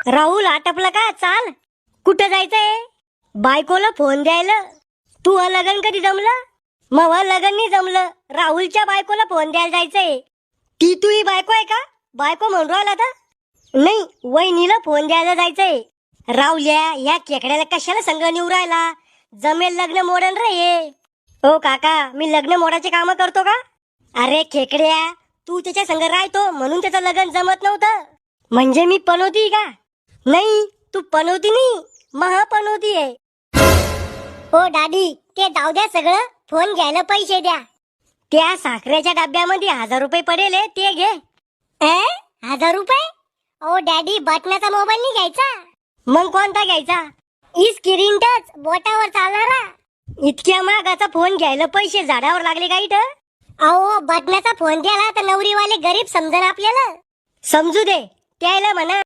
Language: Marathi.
राहुल आटपला का? चाल. कुठं जायचंय? बायकोला फोन द्यायला. तू लग्न कधी जमलं? मग लग्न नाही जमलं. राहुलच्या बायकोला फोन द्यायला जायचंय. ती तुही बायको आहे का? बायको म्हणून राहिला तर नाही, वहिनीला फोन द्यायला जायचंय. राहुल्या, ह्या खेकड्याला कशाला संग नेऊ राहिला? जमेल लग्न मोडन रे हे. ओ काका, मी लग्न मोडाचे काम करतो का? अरे खेकड्या, तू त्याच्या संग राहतो म्हणून त्याचं लग्न जमत नव्हतं. म्हणजे मी पनवती का? नाही, तू पनवती नाही, महापनवती आहे. हो दादी, ते जाऊ द्या सगळं. फोन घ्यायला पैसे द्या. त्या साखरेच्या डब्यामध्ये 1000 रुपये पडेल, ते घे. 1000 रुपये? ओ डॅडी, बटनाचा मोबाईल नाही घ्यायचा. मग कोणता घ्यायचा? स्क्रीन टच, बोटावर चालणारा. इतक्या महागाचा फोन घ्यायला पैसे झाडावर लागले का इथं? अहो, बटनाचा फोन द्याला तर नवरीवाले गरीब समजन आपल्याला. समजू दे, त्याला म्हणा